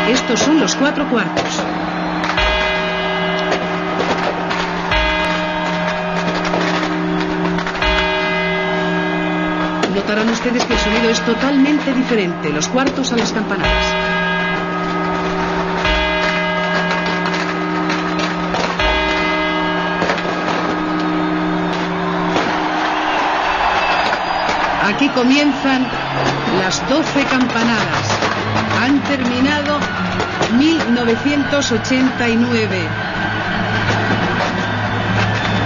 Estos son los 4 cuartos. Notarán ustedes que el sonido es totalmente diferente, los cuartos a las campanadas. Aquí comienzan las 12 campanadas. Han terminado 1989.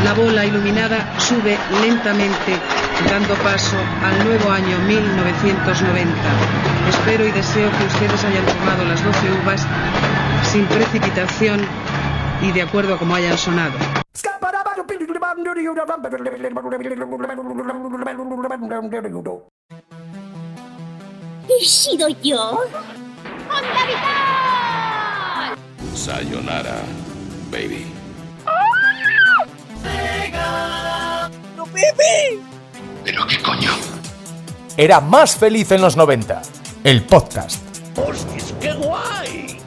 La bola iluminada sube lentamente, dando paso al nuevo año 1990. Espero y deseo que ustedes hayan tomado las 12 uvas sin precipitación y de acuerdo a cómo hayan sonado. ¿He sido yo? ¡Onda Vital! Sayonara, baby. ¡No, Pepe! ¿Pero qué coño? Era más feliz en los 90. El podcast. ¡Hostias, qué guay!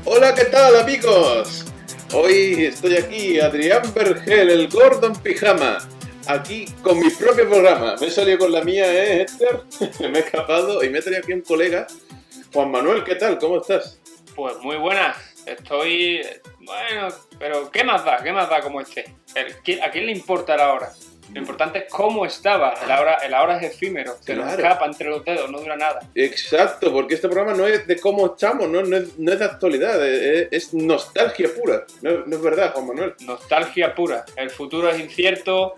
Hola, ¿qué tal, amigos? Hoy estoy aquí, Adrián Vergel, el Gordon Pijama, aquí con mi propio programa. Me he salido con la mía, Esther. Me he escapado y me he traído aquí un colega. Juan Manuel, ¿qué tal? ¿Cómo estás? Pues muy buenas. Estoy... Bueno, pero ¿qué más da? ¿Qué más da como esté? ¿A quién le importa la hora? Lo importante es cómo estaba. El ahora es efímero. Se nos escapa entre los dedos, no dura nada. Exacto, porque este programa no es de cómo estamos, no es de actualidad, es nostalgia pura. No es verdad, Juan Manuel. Nostalgia pura. El futuro es incierto,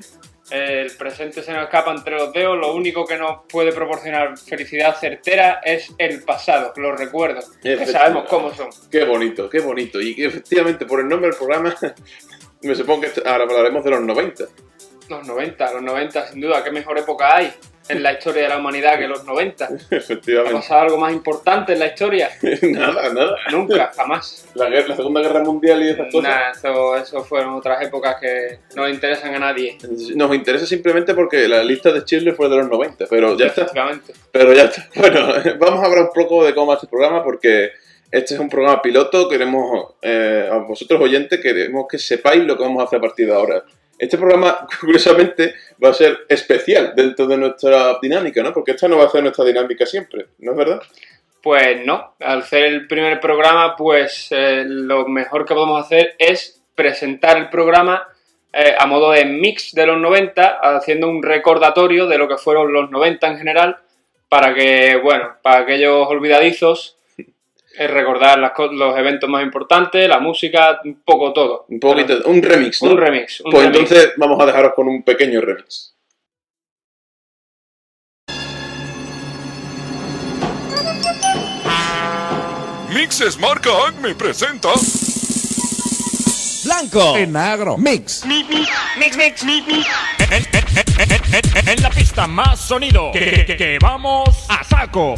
el presente se nos escapa entre los dedos. Lo único que nos puede proporcionar felicidad certera es el pasado, los recuerdos, que sabemos cómo son. Qué bonito, qué bonito. Y efectivamente, por el nombre del programa, me supongo que ahora hablaremos de los 90. Los 90, sin duda. ¿Qué mejor época hay en la historia de la humanidad que los 90? Efectivamente. ¿Ha pasado algo más importante en la historia? Nada. Nunca, jamás. La Segunda Guerra Mundial y esas cosas. Nah, eso fueron otras épocas que no le interesan a nadie. Nos interesa simplemente porque la lista de Schindler fue de los 90, pero ya está. Pero ya está. Bueno, vamos a hablar un poco de cómo va este programa porque este es un programa piloto. Queremos, a vosotros oyentes, queremos que sepáis lo que vamos a hacer a partir de ahora. Este programa, curiosamente, va a ser especial dentro de nuestra dinámica, ¿no? Porque esta no va a ser nuestra dinámica siempre, ¿no es verdad? Pues no. Al ser el primer programa, pues lo mejor que podemos hacer es presentar el programa a modo de mix de los 90, haciendo un recordatorio de lo que fueron los 90 en general, para que, bueno, para aquellos olvidadizos, recordar los eventos más importantes, la música, un poco todo. Un poquito, un remix, ¿no? Un remix. Pues entonces vamos a dejaros con un pequeño remix. Mixes Marca Acme presenta... Blanco en negro. Mix. Mix. En la pista más sonido. Que vamos a saco.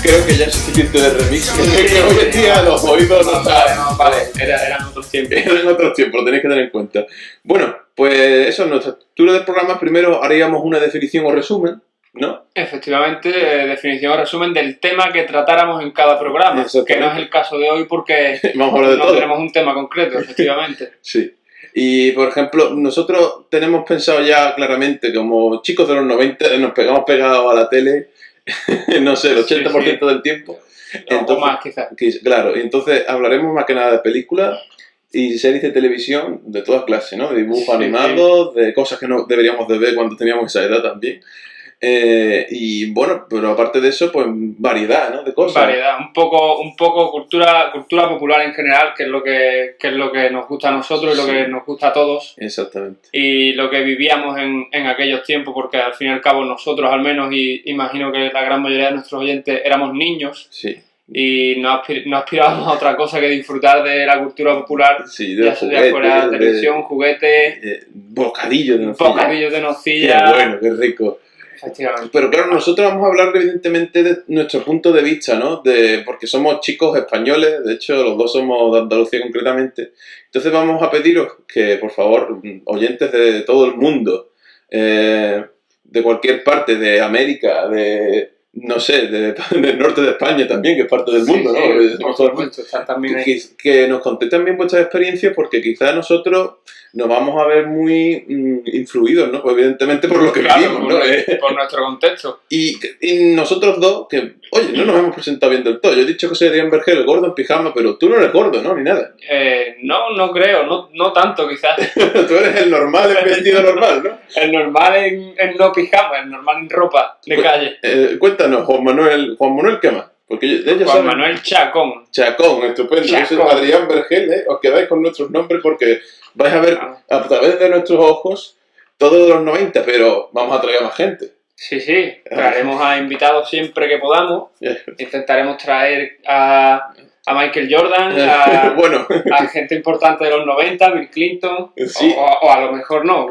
Creo que ya es suficiente de remix. Que hoy en día los oídos no saben. Vale, eran otros tiempos. Eran otros tiempos, lo tenéis que tener en cuenta. Bueno, pues eso, en nuestra estructura del programa primero haríamos una definición o resumen, ¿no? Efectivamente, definición o resumen del tema que tratáramos en cada programa, que no es el caso de hoy porque vamos a hablar de no todo. Tenemos un tema concreto, efectivamente. Sí. Y, por ejemplo, nosotros tenemos pensado ya claramente, como chicos de los 90, nos pegamos pegados a la tele, no sé, el 80% del tiempo. Entonces, más, quizás. Claro, y entonces hablaremos más que nada de películas y series de televisión de todas clases, ¿no? De dibujos animados, de cosas que no deberíamos de ver cuando teníamos esa edad también. Y bueno, pero aparte de eso, pues variedad, ¿no? De cosas. Variedad, un poco cultura popular en general, que es lo que nos gusta a nosotros y lo que nos gusta a todos. Exactamente. Y lo que vivíamos en aquellos tiempos, porque al fin y al cabo nosotros al menos, y imagino que la gran mayoría de nuestros oyentes, éramos niños. Sí. Y no aspirábamos a otra cosa que disfrutar de la cultura popular, Sí, ya sea fuera televisión, juguetes, bocadillos de nocilla. bocadillos de nocilla. Qué bueno, qué rico. Efectivamente. Pero claro, nosotros vamos a hablar evidentemente de nuestro punto de vista, ¿no? Porque somos chicos españoles, de hecho los dos somos de Andalucía concretamente. Entonces vamos a pediros que, por favor, oyentes de todo el mundo, de cualquier parte, de América, no sé, del norte de España también, que es parte del mundo, sí, ¿no? por supuesto, están también ahí. Que nos contéis también vuestras experiencias, porque quizás nosotros nos vamos a ver muy influidos, ¿no? Pues evidentemente por lo que vivimos, ¿no? Por nuestro contexto. Y nosotros dos, que, oye, no nos hemos presentado bien del todo. Yo he dicho que soy Adrián Vergel, el gordo en pijama, pero tú no eres gordo, ¿no? Ni nada. No creo, no tanto quizás. Tú eres el normal, el vestido normal, ¿no? El normal en no pijama, el normal en ropa de calle. Cuéntanos, Juan Manuel, ¿qué más? Porque ellos Juan saben. Manuel Chacón. Chacón, estupendo. Yo soy Chacón. Adrián Vergel, ¿eh? Os quedáis con nuestros nombres porque vais a ver a través de nuestros ojos todos los 90, pero vamos a traer a más gente. Sí, traeremos a invitados siempre que podamos. Intentaremos traer a Michael Jordan, bueno, a gente importante de los 90, Bill Clinton, sí. o a lo mejor no.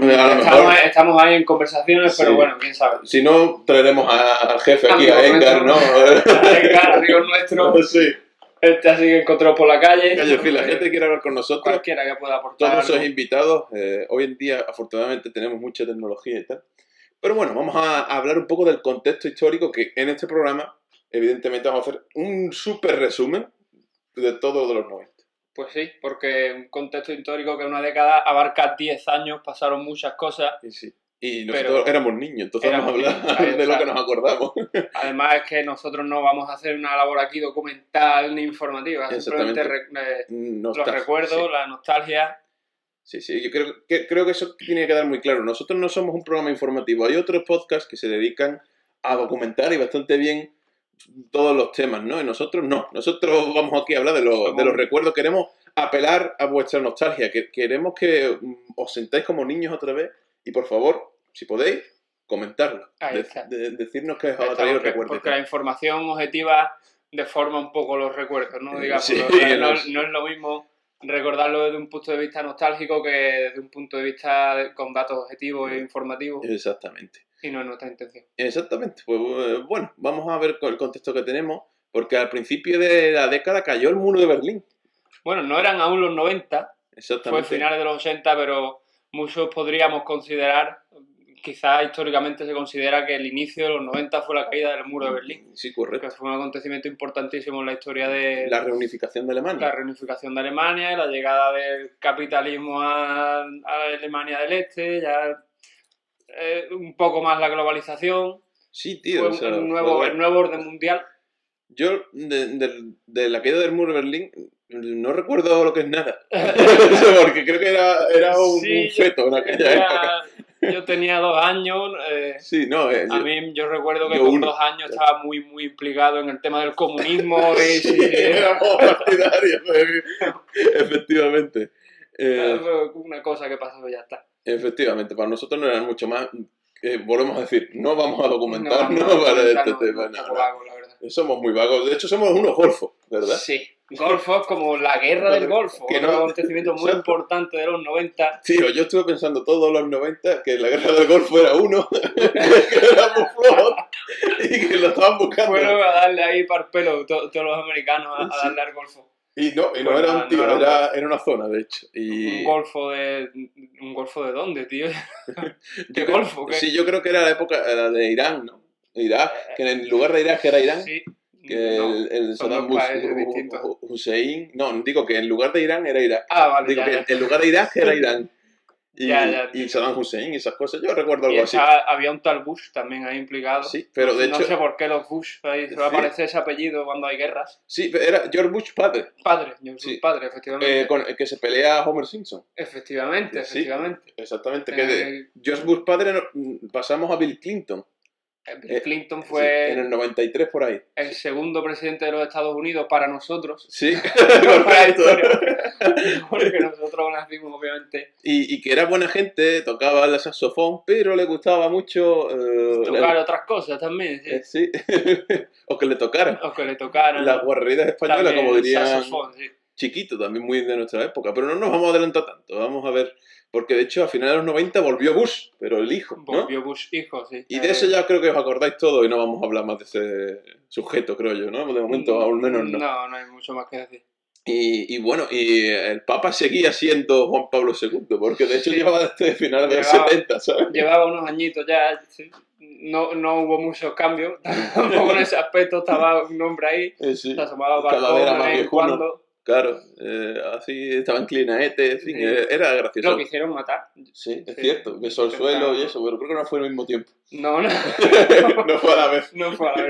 Estamos ahí en conversaciones, Sí. pero bueno, quién sabe. Si no, traeremos al jefe aquí, Amigo a Edgar, ¿no? Edgar, amigo nuestro. Sí. Así que encontramos por la calle. Oye, en fin, la gente quiere hablar con nosotros. Cualquiera que pueda aportar. Todos algo. esos invitados, hoy en día afortunadamente tenemos mucha tecnología y tal. Pero bueno, vamos a hablar un poco del contexto histórico, que en este programa evidentemente vamos a hacer un súper resumen de todo de los 90. Pues sí, porque un contexto histórico que una década abarca 10 años, pasaron muchas cosas. Y nosotros éramos niños, entonces vamos a hablar de lo que nos acordamos. Además es que nosotros no vamos a hacer una labor aquí documental ni informativa, simplemente los recuerdos, la nostalgia. Sí, yo creo que eso tiene que quedar muy claro. Nosotros no somos un programa informativo. Hay otros podcasts que se dedican a documentar y bastante bien todos los temas, ¿no? Y nosotros no. Nosotros vamos aquí a hablar de los recuerdos. Queremos apelar a vuestra nostalgia. Queremos que os sentáis como niños otra vez y, por favor, si podéis, comentarlo. Decirnos que os ha traído recuerdos. Porque la información objetiva deforma un poco los recuerdos, ¿no? Digamos, Sí, no es lo mismo recordarlo desde un punto de vista nostálgico que desde un punto de vista con datos objetivos e informativos. Exactamente. Y no es nuestra intención. Exactamente. Pues bueno, vamos a ver el contexto que tenemos, porque al principio de la década cayó el muro de Berlín. Bueno, no eran aún los 90, Exactamente. fue finales de los 80, pero muchos podríamos considerar, quizás históricamente se considera que el inicio de los 90 fue la caída del muro de Berlín. Sí, correcto. Que fue un acontecimiento importantísimo en la historia de la reunificación de Alemania. La reunificación de Alemania y la llegada del capitalismo a Alemania del Este, ya un poco más la globalización. Sí, tío. Fue el nuevo orden mundial. Yo, de la caída del muro de Berlín, no recuerdo lo que es nada. Porque creo que era un feto en aquella época. Yo tenía 2 años. Sí, no. A mí yo recuerdo que con 2 años estaba muy implicado en el tema del comunismo. Éramos partidarios, efectivamente. Una cosa que pasó y ya está. Efectivamente, para nosotros no era mucho más. Volvemos a decir, no vamos a documentarnos para este tema. Vago, la verdad. Somos muy vagos. De hecho, somos unos golfos, ¿verdad? Sí. Golfos como la guerra del Golfo, que un acontecimiento muy importante de los 90. Tío, yo estuve pensando todos los 90 que la guerra del Golfo era uno, que éramos flojos y que lo estaban buscando. Fueron a darle ahí para el pelo todos los americanos a darle al Golfo. Y no era un tío, era una zona, de hecho. ¿Un golfo de dónde, tío? ¿Qué golfo? ¿Qué? Sí, yo creo que era la época de Irán, ¿no? Irak, que en lugar de Irak era Irán. Sí. Que no, el Saddam Hussein, no, digo que en lugar de Irán era Irak. Ah, vale. Digo que en lugar de Irak era Irán. Y Saddam Hussein y esas cosas, yo recuerdo algo así. Había un tal Bush también ahí implicado. Sí, pero de hecho... No sé por qué los Bush, ahí se aparece ese apellido cuando hay guerras. Sí, era George Bush padre. Bush padre, efectivamente. Con el que se pelea a Homer Simpson. Efectivamente. Exactamente. Que de George Bush padre pasamos a Bill Clinton. Bill Clinton Sí, fue en el 93 por ahí. el segundo presidente de los Estados Unidos para nosotros. Sí, Para la correcto. historia. Porque nosotros nacimos, obviamente, Y que era buena gente, tocaba el saxofón, pero le gustaba mucho... tocar otras cosas también, sí. sí. O que le tocaran. O que le tocaran. Las guarrerías españolas, también como el dirían, saxofón, sí. Chiquito, también muy de nuestra época. Pero no nos vamos a adelantar tanto, vamos a ver... Porque de hecho a finales de los 90 volvió Bush, pero el hijo, ¿no? Volvió Bush hijo, sí. Y de eso ya creo que os acordáis todo y no vamos a hablar más de ese sujeto, creo yo, ¿no? De momento, al menos no. No hay mucho más que decir. Y bueno, y el Papa seguía siendo Juan Pablo II, porque de hecho Sí. llevaba desde finales de los Llevaba- 70, ¿sabes? Llevaba unos añitos ya, sí. No hubo muchos cambios. Tampoco en ese aspecto estaba un hombre ahí. Sí. Se asomaba al Cada vez era balcón más de vez en viejuno. cuando. Claro, así estaba en clinaete, en fin, Sí. era Lo gracioso. quisieron matar. Sí, es Sí. cierto, besó el suelo y eso, pero creo que no fue al mismo tiempo. No. No fue a la vez. No fue a la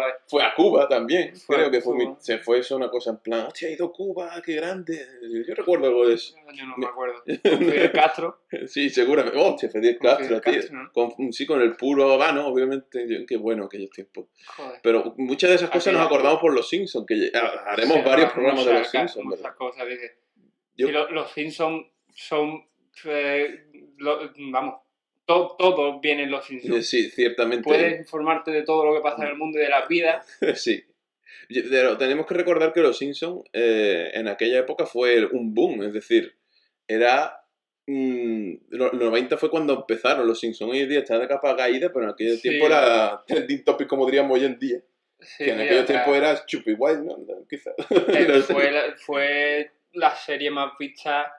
vez. Fue a Cuba también, Fue creo a que fue Cuba. se fue eso una cosa en plan, hostia, ha ido a Cuba, qué grande. Yo recuerdo algo de eso. Yo no me acuerdo. Con Fidel Castro. Sí, seguramente. Hostia, Fidel Con Castro, Fidel tío. Castro, ¿no? Con el puro habano, obviamente. Qué bueno aquellos tiempos. Joder. Pero muchas de esas cosas Aquella- nos acordamos por los Simpsons, que haremos Sí, varios programas de los muchas Simpsons, ¿verdad? Muchas cosas, dice. Yo- Sí, los Simpsons son... vamos, todo viene en los Simpsons. Sí, ciertamente. Puedes informarte de todo lo que pasa en el mundo y de la vida. Sí. Pero tenemos que recordar que los Simpsons en aquella época fue un boom, es decir, era... los 90 fue cuando empezaron los Simpsons. Hoy en día está de capa caída, pero en aquel Sí. tiempo era trending topic, como diríamos hoy en día. Sí, Que en sí, aquel o sea, tiempo era Stupid Wild, ¿no? Quizás. No sé. fue la serie más vista.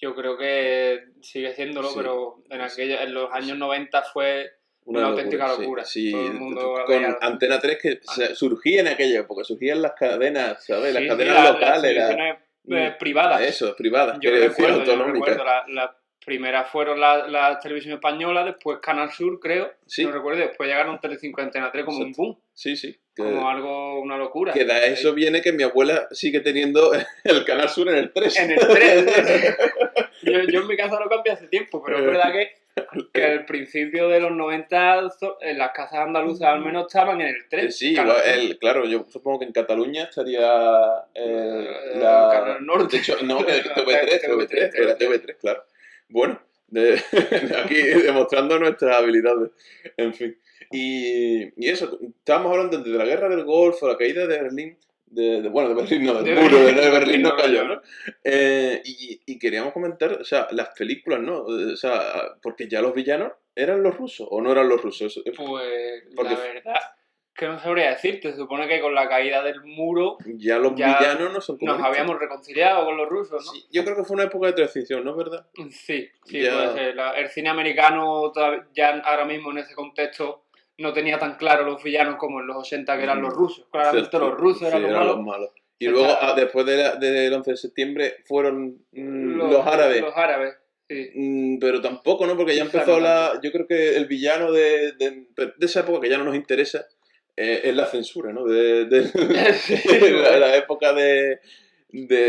Yo creo que sigue siéndolo, Sí. pero en los años 90 fue una auténtica locura. Sí, Todo el mundo con veía- Antena 3 que surgía en aquella época, surgían las cadenas, ¿sabes? Las Sí, cadenas las locales. televisiones, privadas. Eso, privadas. Yo quiero decir, recuerdo, autonómicas. las primeras fueron la televisión española, después Canal Sur, creo, Sí. no recuerdo, después llegaron Telecinco y Antena 3 como un boom, Sí, sí. como algo, una locura. Que de eso viene que mi abuela sigue teniendo el Canal Sur en el 3. En el 3. yo en mi casa lo cambié hace tiempo, pero es verdad que al principio de los 90 en las casas andaluzas al menos estaban en el 3. Sí, Canal igual, Sur. claro, yo supongo que en Cataluña estaría Canal Norte. De hecho, no, TV3, era TV3, claro. Bueno, aquí demostrando nuestras habilidades, en fin. Y eso, estábamos hablando de la guerra del Golfo, la caída de Berlín, bueno, de Berlín no, del De muro Berlín. de Berlín no cayó, No. ¿no? Y queríamos comentar, o sea, las películas, ¿no? O sea, porque ya los villanos eran los rusos, ¿o no eran los rusos? Pues Porque- la verdad que no sabría decirte. Se supone que con la caída del muro Ya los Ya villanos no son nos comunistas. habíamos reconciliado con los rusos, ¿no? Sí, yo creo que fue una época de transición, ¿no es verdad? Sí, Ya. puede ser. El cine americano ya ahora mismo en ese contexto no tenía tan claro los villanos como en los 80 que eran los rusos. Claramente Cierto. los rusos eran Sí, los malos. Y O luego, sea, después del 11 de septiembre, fueron los árabes. Los árabes, sí. Pero tampoco, ¿no? Porque ya Quizá empezó no yo creo que el villano de esa época que ya no nos interesa es la censura, ¿no? La época de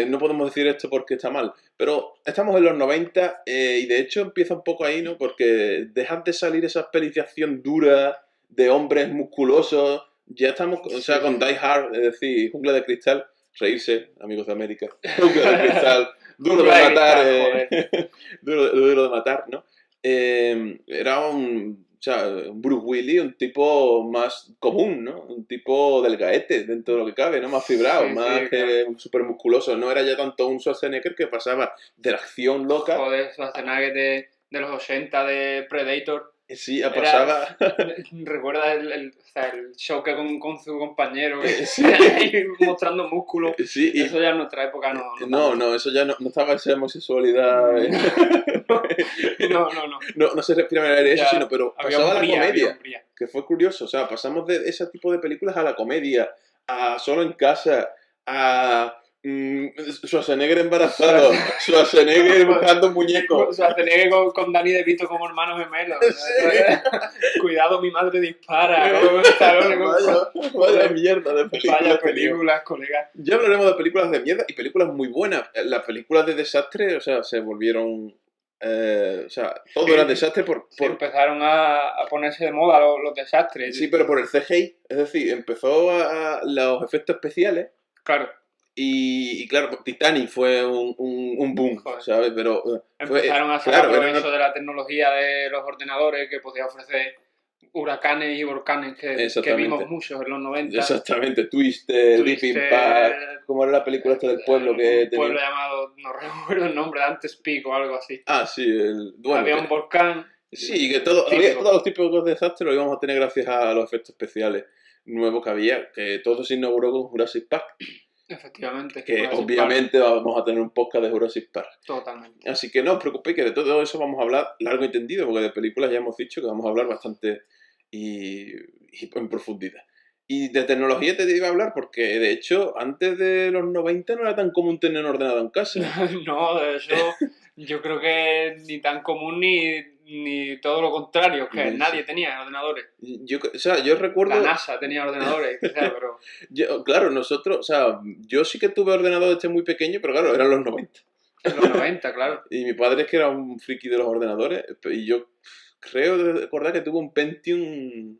no podemos decir esto porque está mal. Pero estamos en los 90 y de hecho empieza un poco ahí, ¿no? Porque dejan de salir esa pelis de acción dura de hombres musculosos. Ya estamos, o sea, con Die Hard, es decir, Jungla de Cristal, reírse, amigos de América. Jungla de Cristal, duro de Jungla de matar, Cristal, duro de matar, ¿no? Era un Bruce Willis, un tipo más común, ¿no? Un tipo delgaete dentro de lo que cabe, ¿no? Más fibrado, Sí, más sí, que súper musculoso. No era ya tanto un Schwarzenegger que pasaba de la acción loca. Joder, Schwarzenegger de los 80 de Predator. Sí, pasaba... Recuerda el choque con su compañero Sí. ahí mostrando músculo. Sí, y... Eso ya en nuestra época No, eso ya no estaba esa homosexualidad. No. No se respira en eso, Ya, sino, pero Había pasaba a la hombría, había comedia, hombría. que fue curioso. O sea, pasamos de ese tipo de películas a la comedia, a Solo en Casa, a Schwarzenegger embarazado, Schwarzenegger buscando un muñeco. Schwarzenegger con Danny DeVito como hermanos gemelos. Sí. Cuidado, mi madre dispara. ¿no? Vaya mierda de películas. Vaya tío. películas, colega. Ya hablaremos de películas de mierda y películas muy buenas. Las películas de desastre, o sea, se volvieron O sea, todo era desastre Sí, empezaron a ponerse de moda los desastres. Sí, pero por el CGI. Es decir, empezó los efectos especiales. Claro. Y claro, Titanic fue un boom, Joder. ¿sabes? Pero Empezaron a sacar claro, provecho de la tecnología de los ordenadores que podía ofrecer huracanes y volcanes que vimos muchos en los 90. Exactamente, Twister, Deep Impact, ¿cómo era la película esta del pueblo que tenía? Un pueblo llamado, no recuerdo el nombre, antes Peak o algo así. Ah, sí, bueno, había un volcán. Sí, que todos los típicos desastres los íbamos a tener gracias a los efectos especiales nuevos que había, que todo se inauguró con Jurassic Park. Efectivamente. Que obviamente vamos a tener un podcast de Jurassic Park. Totalmente. Así que no os preocupéis, que de todo eso vamos a hablar largo y tendido, porque de películas ya hemos dicho que vamos a hablar bastante y en profundidad. Y de tecnología te iba a hablar porque, de hecho, antes de los 90 no era tan común tener un ordenador en casa. No, de hecho, yo creo que ni tan común ni todo lo contrario, que nadie tenía ordenadores. Yo recuerdo... La NASA tenía ordenadores, pero... Claro, nosotros, o sea, yo sí que tuve ordenador muy pequeño, pero claro, eran los 90. En los 90, claro. Y mi padre es que era un friki de los ordenadores, y yo creo recordar que tuve un Pentium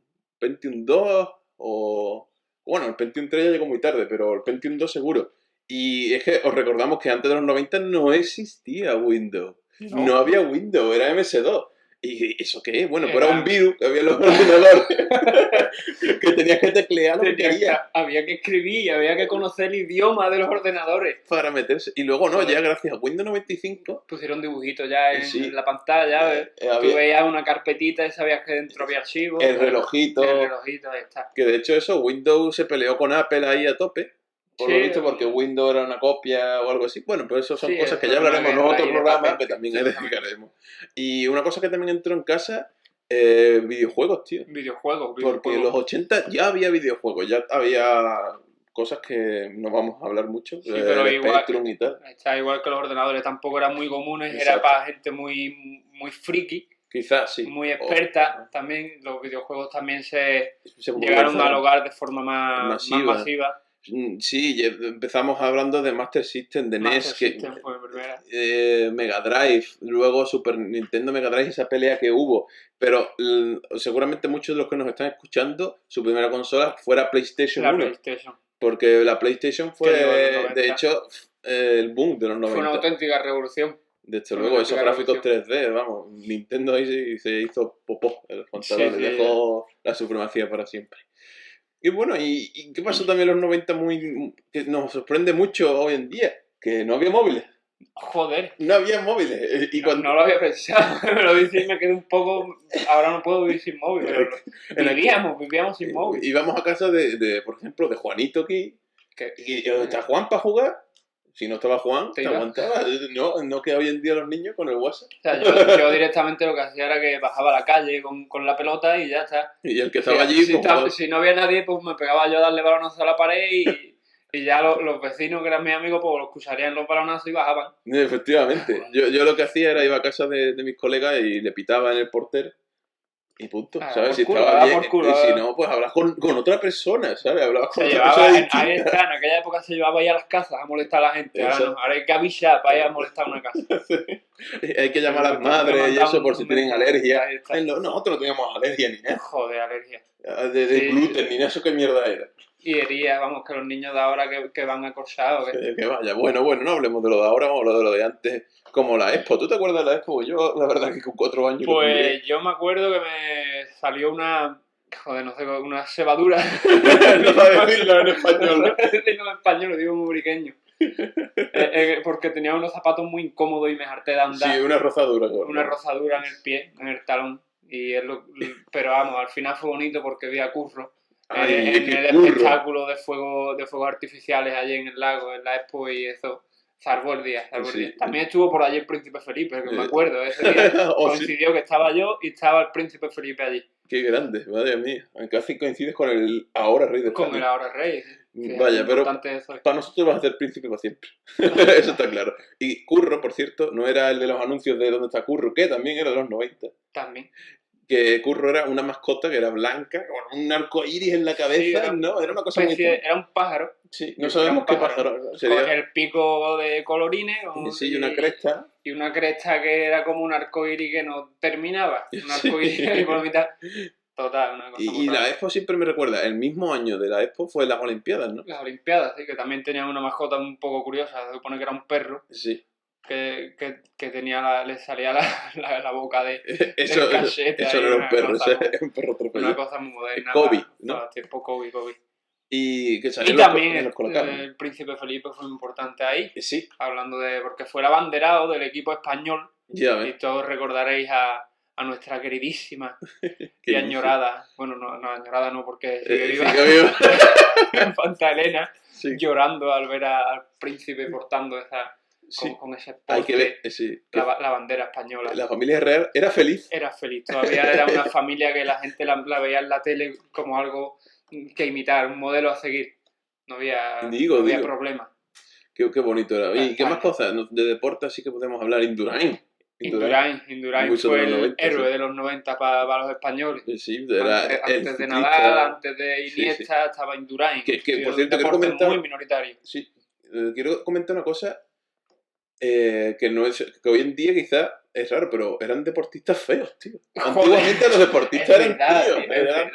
2 o... Bueno, el Pentium 3 ya llegó muy tarde, pero el Pentium 2 seguro. Y es que os recordamos que antes de los 90 no existía Windows. No había Windows, era MS2. ¿Y eso qué es? Bueno, pues era un virus que había en los ordenadores. Que tenías que teclear lo que querías. Había que escribir, había que conocer el idioma de los ordenadores. Para meterse. Y luego no, ya gracias a Windows 95... Pusieron dibujitos ya en la pantalla. Tú veías una carpetita y sabías que dentro había archivos. El relojito. Ahí está. Que de hecho eso, Windows se peleó con Apple ahí a tope. Por lo visto, porque Windows era una copia o algo así. Bueno, pero eso son cosas que ya hablaremos en otro programa, que también dedicaremos. Y una cosa que también entró en casa, videojuegos, tío. Porque en los 80 ya había videojuegos, ya había cosas que no vamos a hablar mucho. Sí, pero Spectrum y tal. Está igual que los ordenadores tampoco eran muy comunes, era para gente muy friki. Quizás, sí. Muy experta. También los videojuegos también se llegaron al hogar de forma más masiva. Sí, empezamos hablando de Master System, de NES, Mega Drive, luego Super Nintendo Mega Drive, esa pelea que hubo. Pero seguramente muchos de los que nos están escuchando, su primera consola fuera PlayStation 1. Porque la PlayStation fue, de hecho, el boom de los 90. Fue una auténtica revolución. De hecho, luego esos gráficos 3D, vamos, Nintendo ahí se hizo popó en los pantalones, dejó la supremacía para siempre. Y bueno, ¿y qué pasó también en los 90 que nos sorprende mucho hoy en día? Que no había móviles. Joder. No había móviles. No lo había pensado. Me lo dices y me quedé un poco... Ahora no puedo vivir sin móvil. Vivíamos sin móvil. Íbamos a casa por ejemplo, de Juanito aquí. Y está Juan para jugar. Si no estaba Juan, te aguantaba. No que hoy en día los niños con el WhatsApp. O sea, yo directamente lo que hacía era que bajaba a la calle con la pelota y ya está. Y el que estaba allí... Si no había nadie, pues me pegaba yo a darle balonazos a la pared y ya los vecinos que eran mis amigos, pues lo escucharían los balonazos y bajaban. Efectivamente. Yo lo que hacía era iba a casa de mis colegas y le pitaba en el portero. Y punto, ¿sabes? Si estaba bien, y si no, pues hablas con otra persona, ¿sabes? Hablabas con otra persona distinta. Ahí está, en aquella época se llevaba ahí a las casas a molestar a la gente. Ahora hay que avisar para ir a molestar a una casa. Sí. Hay que llamar a las madres y eso por si tienen alergia. Nosotros no teníamos alergia ni nada. Joder, alergia. De gluten ni nada, eso qué mierda era. Y hería, vamos, que los niños de ahora que van acorsados. Que vaya, bueno, no hablemos de lo de ahora, vamos a hablar de lo de antes, como la Expo. ¿Tú te acuerdas de la Expo? Yo, la verdad, que con 4 años... Pues yo me acuerdo que me salió una... Joder, no sé, una cebadura. No sabes decirlo en español, ¿no? No decirlo en español, lo digo muy briqueño. Porque tenía unos zapatos muy incómodos y me harté de andar. Sí, una rozadura. Una rozadura en el pie, en el talón. Pero vamos, al final fue bonito porque vi a Curro. En el espectáculo de fuegos artificiales allí en el lago, en la Expo, y eso salvó el día. Sí. También estuvo por allí el Príncipe Felipe, que me acuerdo, ese día coincidió que estaba yo y estaba el Príncipe Felipe allí. Qué grande, madre mía. Casi coincides con el ahora rey de España. Con el ahora rey. Sí, vaya, pero para nosotros vas a ser príncipe para siempre. Eso está claro. Y Curro, por cierto, no era el de los anuncios de ¿Dónde está Curro? Que también era de los 90. También. que Curro era una mascota que era blanca, con un arco iris en la cabeza, Sí, ¿no? Era una cosa muy... Era un pájaro. Sí, no sabemos qué pájaro. Con Sería... el pico de colorines. Sí, y una cresta. Y una cresta que era como un arcoíris que no terminaba. Un arcoíris ahí por la mitad. Total, una cosa muy Y rara. la Expo siempre me recuerda, el mismo año de la Expo fue las Olimpiadas, ¿no? Las Olimpiadas, sí, que también tenían una mascota un poco curiosa. Se supone que era un perro Sí. que tenía le salía la boca de Eso, del cachete. eso ahí, no era un una perro, cosa eso era un perro una atropellado. cosa muy moderna. Kobe, ¿no? Tipo Kobe. Y que Y salió también en los colocados. el príncipe Felipe fue muy importante ahí. Sí, Hablando de... Porque fue el abanderado del equipo español. ya Y ves. todos recordaréis a nuestra queridísima y Qué añorada... Bueno, no añorada no, porque sigue viva. sigue viva. Infanta Elena, Sí, llorando al ver al príncipe portando esa... sí. Con ese Hay que ver, porte, sí. que la bandera española. la familia real era feliz. Era feliz. Todavía era una familia que la gente la veía en la tele como algo que imitar, un modelo a seguir. No había Digo. problema. Qué bonito era. ¿Y qué más España. cosas? De deporte así que podemos hablar. Indurain. Indurain Mucho fue de el los 90, héroe sí. de los 90 para los españoles. Sí, era Antes, el antes de ciclista. Nadal, antes de Sí, Iniesta, estaba Indurain. Que, Sí, por un cierto, quiero deporte comentar... muy minoritario. Sí, quiero comentar una cosa que no es que hoy en día quizás es raro, pero eran deportistas feos, tío. Antiguamente los deportistas Es eran verdad, tíos. tío, es verdad,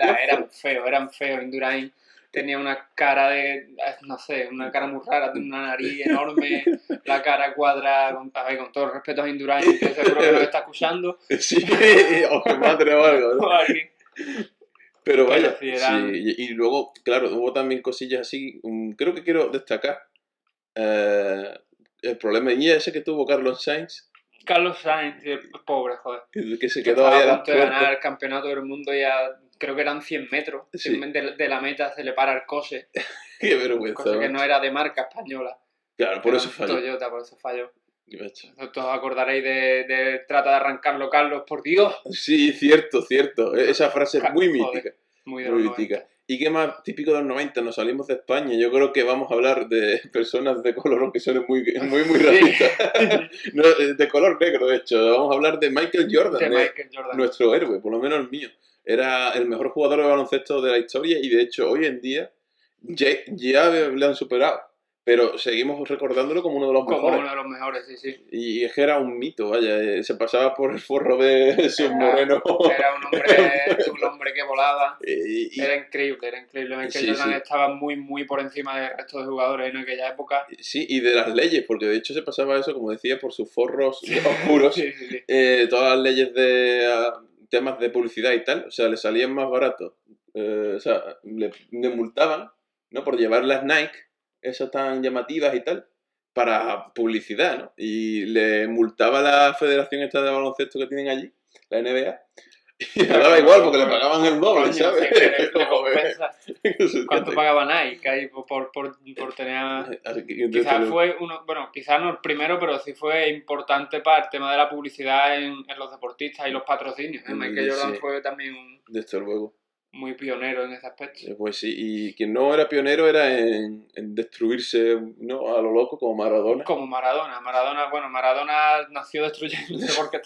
tíos. eran feos. Indurain tenía una cara no sé, una cara muy rara, tenía una nariz enorme, la cara cuadrada, con todo el respeto a Indurain, que seguro que nos está escuchando. Sí, o que madre o algo, ¿no? O alguien. Pero vaya, sí, eran- sí, y luego, claro, hubo también cosillas así. Creo que quiero destacar el problema ese que tuvo Carlos Sainz, Carlos Sainz, el pobre, joder. que se Que quedó estaba ahí a a las punto de puertas. ganar el campeonato del mundo y creo que eran 100 metros. Sí. De la meta se le para el coche, Qué vergüenza. cosa que macho. no era de marca española. Claro, por Era eso un falló. Toyota, por eso falló. Macho. Todos os acordaréis de Trata de arrancarlo, Carlos, por Dios. Sí, cierto. Esa frase es muy Joder, mítica. Muy de Muy los mítica. 90. ¿Y qué más típico de los 90? Nos salimos de España. Yo creo que vamos a hablar de personas de color que son muy racistas. No, de color negro, de hecho. Vamos a hablar de Michael Jordan, De Michael Jordan. nuestro héroe, por lo menos el mío. Era el mejor jugador de baloncesto de la historia y de hecho hoy en día ya le han superado. Pero seguimos recordándolo como uno de los Como mejores. uno de los mejores, sí. Y es que era un mito, vaya. Se pasaba por el forro de sus morenos. Era un hombre que volaba. Y- Era increíble. Michael Sí, Jordan sí. estaba muy por encima del resto de jugadores en aquella época. Sí, y de las leyes, porque de hecho se pasaba eso, como decía, por sus forros oscuros, Sí. todas las leyes de temas de publicidad y tal, o sea, le salían más baratos, o sea, le multaban, ¿no? Por llevar las Nike, esas tan llamativas y tal, para publicidad, ¿no? Y le multaba la federación esta de baloncesto que tienen allí, la NBA, y le daba igual porque le pagaban el doble, Coño, ¿sabes? sí, que le Como que- compensa. ¿Cuánto pagaba Nike ahí por tener...? Así que, Quizás fue uno, bueno, quizás no el primero, pero sí fue importante para el tema de la publicidad en los deportistas y los patrocinios. Michael Jordan Sí. fue también desde luego. muy pionero en ese aspecto. Pues sí, y quien no era pionero era en destruirse, ¿no? A lo loco, como Maradona. Como Maradona. Maradona nació destruyéndose porque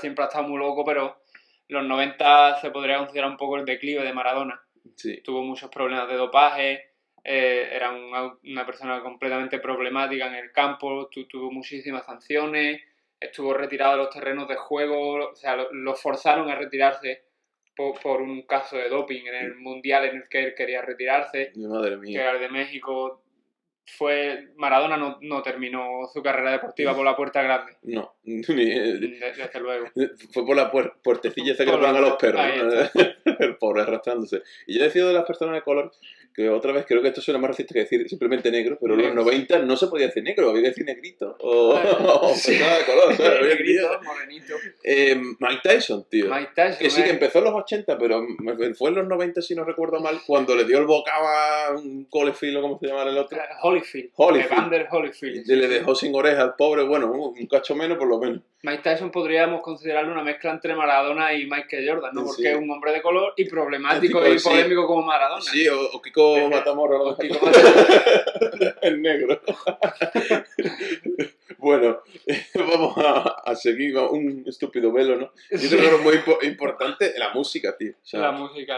siempre ha estado muy loco, pero los 90 se podría considerar un poco el declive de Maradona. Sí. Tuvo muchos problemas de dopaje, era una persona completamente problemática en el campo, tuvo muchísimas sanciones, estuvo retirado de los terrenos de juego, o sea, lo forzaron a retirarse por un caso de doping en el mundial en el que él quería retirarse, Madre que mía. era el de México. Maradona no terminó su carrera deportiva por la puerta grande, No, desde luego. fue por la puertecilla esa que Por le ponen a la- los perros, ahí ¿no? El pobre arrastrándose. Y yo decía de las personas de color, que otra vez creo que esto suena más racista que decir simplemente negro, pero en los Negro. 90 no se podía decir negro, había que decir negrito o persona de color, ¿sabes? Hoy en día- Negrito, morenito. Mike Tyson, tío. Mike Tyson, Que sí, que empezó en los 80, pero fue en los 90, si no recuerdo mal, cuando le dio el bocado a un Holyfield, o como se llama el otro. Holyfield. Holyfield. Evander Holyfield. Y le dejó sin oreja al pobre, bueno, un cacho menos por lo menos. Mike Tyson podríamos considerarlo una mezcla entre Maradona y Michael Jordan, ¿no? Porque Sí. es un hombre de color y problemático Tipo, y sí. polémico como Maradona. Sí, o Kiko Eh, Matamoros, o Kiko Matamoros. el negro. Bueno, vamos a seguir con un estúpido velo, ¿no? Y otro error muy importante, la música, tío. O sea, La música,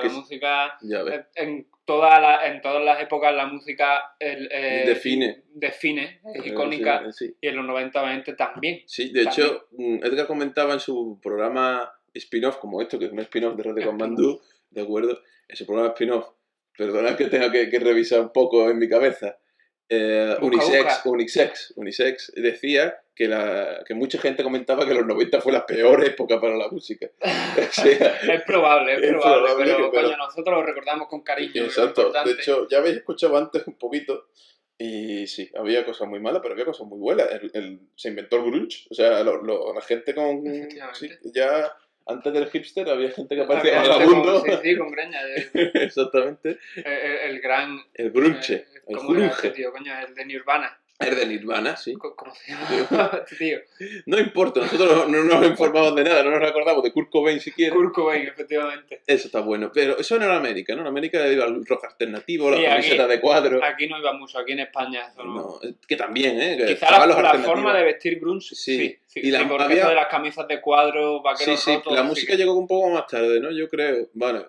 ya ves. en todas las épocas la música Define. es icónica, Sí. y en los 90 obviamente también. Sí, de hecho, Edgar comentaba en su programa spin-off, como esto, que es un spin-off de Radio Mandú, ¿de acuerdo? Ese programa spin-off, perdona que tenga que revisar un poco en mi cabeza. Unisex decía que mucha gente comentaba que los 90 fue la peor época para la música. O sea, Es probable, pero coño, nosotros lo recordamos con cariño. Exacto, de hecho, ya habéis escuchado antes un poquito, y sí, había cosas muy malas, pero había cosas muy buenas. Se inventó el grunge, o sea, la gente con... Sí, ya... Antes del hipster había gente que parecía vagabundo. Sí, con greña. Exactamente. El gran... El grunge. El grunge. Tío, coño, el de Nirvana. El de Nirvana, sí. ¿Cómo se llama este tío? No importa, nosotros no nos informamos de nada, no nos acordamos de Kurt Cobain siquiera. Kurt Cobain, efectivamente. Eso está bueno, pero eso no era América, ¿no? En América iba el rock alternativo, Sí, la camiseta de cuadros. Aquí no iba mucho, aquí en España eso no. Que también, ¿eh? Que quizá la forma de vestir grunge, sí. Y porque había... de las camisas de cuadros, vaqueros rotos... La música llegó un poco más tarde, ¿no? Yo creo. Vale,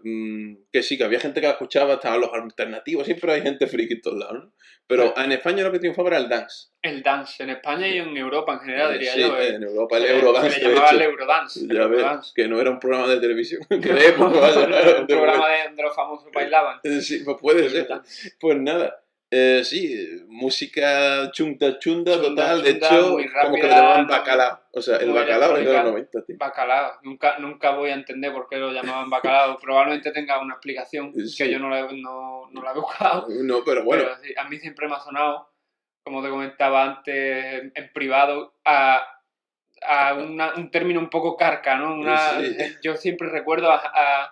que sí, que había gente que la escuchaba, estaban los alternativos, siempre hay gente friki en todos lados, ¿no? Pero en España lo que triunfaba era el dance. El dance, en España y en Europa en general, diría yo. En Europa, el Eurodance. Se le llamaba el Eurodance. Ya ves, que no era un programa de televisión. Creemos, un programa donde los famosos bailaban. Sí, pues puede ser. Pues nada. Sí, música chunta total. De hecho, muy rápida, como que lo llamaban bacalao. O sea, el bacalao es de los 90, tío. Bacalao. Nunca voy a entender por qué lo llamaban bacalao. Probablemente tenga una explicación que yo no la he buscado. No, pero bueno. Pero, sí, a mí siempre me ha sonado, como te comentaba antes en privado, a un término un poco carca, ¿no? Yo siempre recuerdo a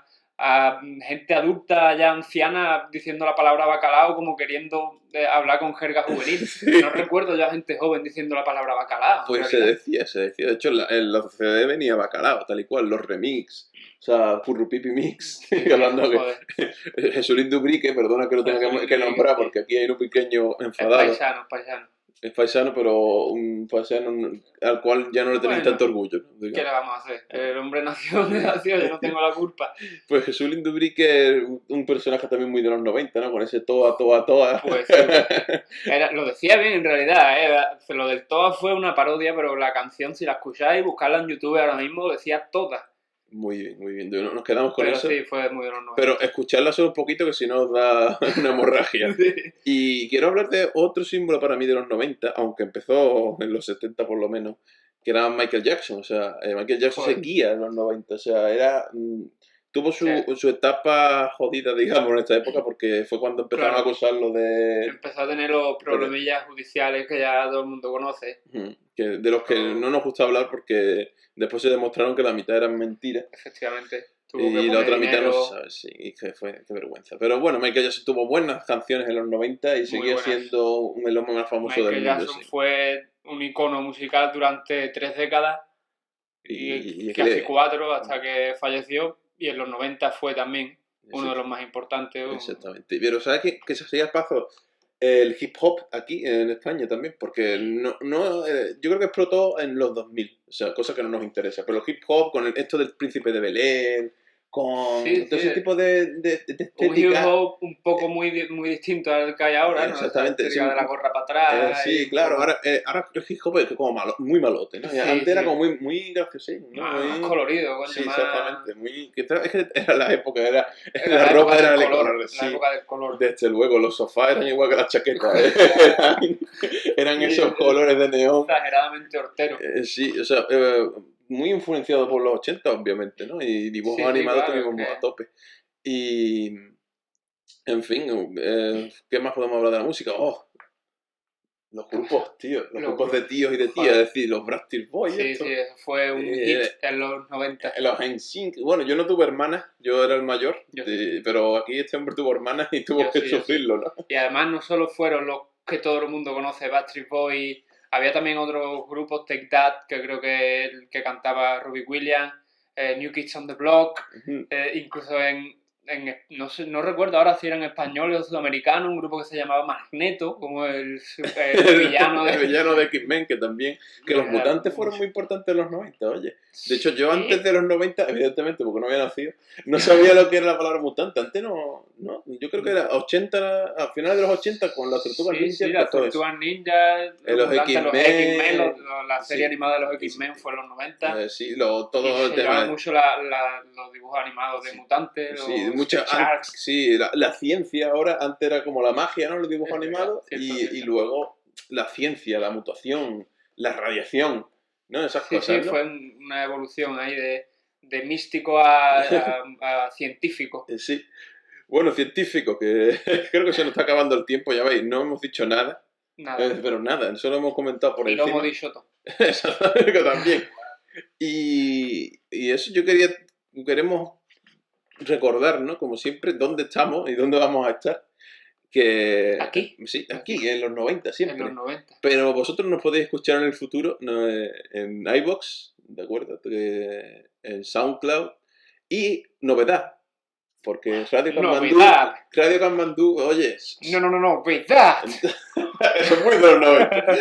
gente adulta ya anciana diciendo la palabra bacalao como queriendo hablar con jerga juvenil. No recuerdo ya gente joven diciendo la palabra bacalao. Pues se decía. De hecho, en la CD venía bacalao, tal y cual, los remix. O sea, Purrupipi Mix. Sí, hablando que Jesulín Dubrique, perdona que lo tenga que nombrar, porque aquí hay un pequeño enfadado. Es paisano. Es paisano, pero un paisano al cual ya no le tenéis tanto orgullo, ¿no? ¿Qué le vamos a hacer? El hombre nació, yo no tengo la culpa. Pues Jesús Lindubrique es un personaje también muy de los 90, ¿no? Con ese toa. Pues lo decía bien en realidad, lo del toa fue una parodia, pero la canción, si la escucháis, buscarla en YouTube ahora mismo, decía toda. Muy bien. Nos quedamos con eso. Sí, fue muy de los 90. Pero escucharla solo un poquito, que si no os da una hemorragia. Sí. Y quiero hablar de otro símbolo para mí de los 90, aunque empezó en los 70 por lo menos, que era Michael Jackson. O sea, Michael Jackson seguía en los 90. O sea, tuvo su etapa jodida, digamos, en esta época, porque fue cuando empezaron a acusarlo de... Empezó a tener los problemillas judiciales que ya todo el mundo conoce. De los que no nos gusta hablar porque después se demostraron que la mitad eran mentiras. Efectivamente. Y la otra mitad no se sabe, sí, y qué vergüenza. Pero bueno, Michael Jackson tuvo buenas canciones en los 90 y seguía siendo un el hombre más famoso del mundo. Michael Jackson fue un icono musical durante 3 décadas y casi 4 hasta que falleció. Y en los 90 fue también uno de los más importantes. Exactamente. Pero ¿sabes que se hacía paso el hip hop aquí en España también? Porque yo creo que explotó en los 2000, o sea, cosa que no nos interesa. Pero el hip hop, con esto del Príncipe de Belén, con todo ese tipo de estética. Un hip hop un poco muy distinto al que hay ahora, ¿no? Exactamente. Sí, de la gorra para atrás. Sí, claro. Ahora el hip hop es como muy malote, ¿no? Antes era como muy graciosín, ¿no? Más colorido, coño. Sí, exactamente. Es que era la época, la ropa era de color. La época del color. Desde luego, los sofás eran igual que las chaquetas. Eran esos colores de neón. Exageradamente horteros. Sí, o sea... muy influenciado por los 80, obviamente, ¿no? Y dibujos animados tuvimos a tope. Y, en fin, ¿qué más podemos hablar de la música? Los grupos, tío. Los grupos de tíos y de tías, es decir, los Backstreet Boys. Sí, eso fue un hit en los 90. Los NSYNC. Bueno, yo no tuve hermanas, yo era el mayor, pero aquí este hombre tuvo hermanas y tuvo que sufrirlo, ¿no? Y además no solo fueron los que todo el mundo conoce, Backstreet Boys. Había también otros grupos, Take That, que creo que cantaba Robbie Williams, New Kids on the Block, incluso no sé, no recuerdo ahora si eran españoles o sudamericanos, un grupo que se llamaba Magneto, como el villano El de... villano de X-Men, que también... Que los mutantes fueron muy importantes en los 90, oye. De hecho, yo antes de los 90, evidentemente, porque no había nacido, no sabía lo que era la palabra mutante. Antes no... Yo creo que era 80, a finales de los 80, con las Tortugas Ninja. Sí, las Tortugas Ninja, los X-Men, la serie animada de los X-Men fue en los 90. Sí, todo y el se tema... llevaban mucho los dibujos animados de mutantes, Sí, los mucha, Sharks. sí, la ciencia ahora, antes era como la magia, ¿no? Los dibujos animados, cierto. Y luego la ciencia, la mutación, la radiación, ¿no? Esas Sí, cosas, sí, ¿no? fue una evolución ahí de místico a científico. Sí. Bueno, científico, que creo que se nos está acabando el tiempo, ya veis, no hemos dicho nada. Nada. Pero nada, solo hemos comentado por Y lo encima. hemos dicho todo. Exactamente, también. Y eso queremos recordar, ¿no? Como siempre, dónde estamos y dónde vamos a estar. Que, ¿Aquí? Sí, aquí, en los 90 siempre. En los 90. Pero vosotros nos podéis escuchar en el futuro, ¿no? En iVoox, ¿de acuerdo? En SoundCloud. Y novedad, porque ¡Novedad! Radio Kanmandú, oye... No, ¿verdad? Eso es muy de los 90.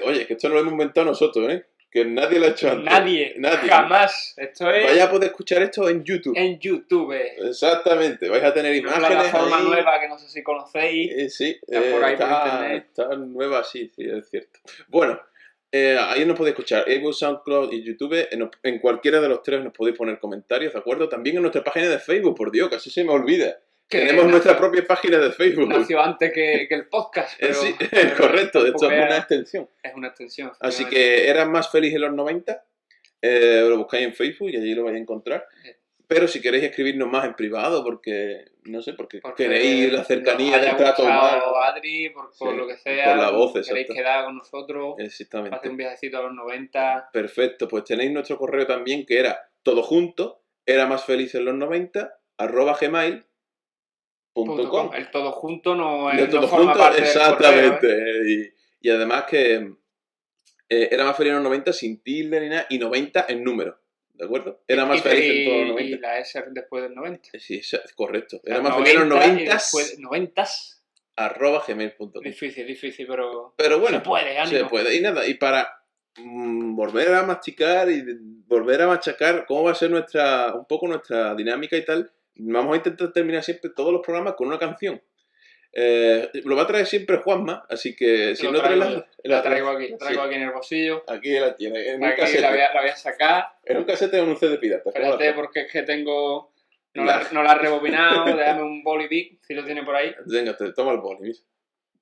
Oye, que esto no lo hemos inventado nosotros, ¿eh? Que nadie lo ha hecho antes. Nadie. Jamás. Esto es Vais a poder escuchar esto en YouTube. en YouTube. Exactamente, vais a tener Una imágenes plataforma ahí. nueva que no sé si conocéis. Sí, Está por ahí por internet. Está nueva, sí, es cierto. Bueno, ahí nos podéis escuchar. iVoox, SoundCloud y YouTube. En cualquiera de los tres nos podéis poner comentarios, ¿de acuerdo? También en nuestra página de Facebook, por Dios, casi se me olvida. Que Tenemos nuestra propia página de Facebook. Nació antes que el podcast. Pero, Sí, es correcto, esto es una extensión. Es una extensión. Así que eras más feliz en los 90. Lo buscáis en Facebook y allí lo vais a encontrar. Pero si queréis escribirnos más en privado, porque queréis la cercanía del trato humano. Adri, por Sí, lo que sea. por la voz, queréis exacto. quedar con nosotros. Exactamente. Hacer un viajecito a los 90. Perfecto, pues tenéis nuestro correo también, que era todo junto, era más feliz en los 90, @gmail.com. El todo junto no, De todo no forma junto, parte del exactamente. correo, ¿eh? Y además que era más feliz en los 90 sin tilde ni nada, y 90 en número, ¿de acuerdo? Era más feliz en todos los 90. Y la S después del 90. Sí, es correcto. Era Los más feliz en los 90 y después 90s. @gmail.com. Difícil, pero Pero bueno, se puede, ánimo. se puede. Y nada, y para volver a masticar y volver a machacar cómo va a ser un poco nuestra dinámica y tal, vamos a intentar terminar siempre todos los programas con una canción. Lo va a traer siempre Juanma, así que si no traes la traigo aquí en el bolsillo. Aquí la tiene, en un Aquí casete. la voy a sacar. En un casete o en un CD pirata. Espérate, porque es que tengo... No la he rebobinado, déjame un boli big, si lo tiene por ahí. Venga, te toma el boli, mira.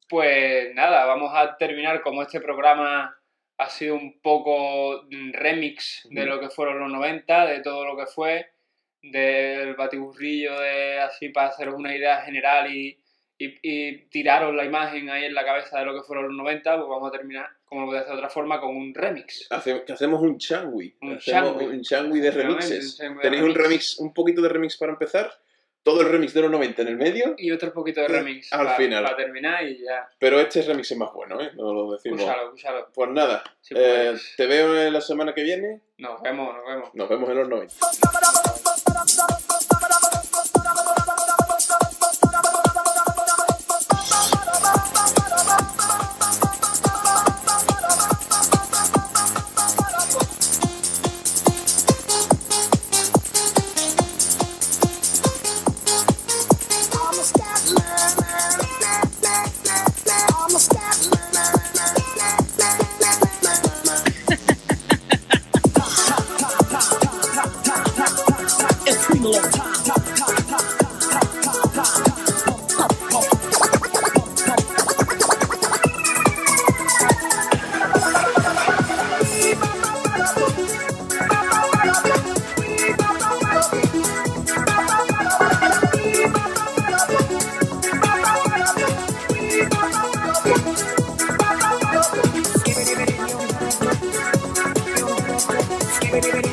Pues nada, vamos a terminar como este programa ha sido un poco remix de lo que fueron los 90, de todo lo que fue, del batiburrillo, de así para haceros una idea general y tiraros la imagen ahí en la cabeza de lo que fueron los 90, pues vamos a terminar, como lo puede hacer de otra forma, con un remix. Hacemos un changui. Un changui de remixes. Un changui de Tenéis un remix, un poquito de remix para empezar, todo el remix de los 90 en el medio, Y otro poquito de remix al final. para terminar y ya. Pero este remix es más bueno, ¿eh? No lo decimos. Escúchalo. Pues nada, Sí, pues. te veo la semana que viene. Nos vemos. Nos vemos en los 90. Skibidi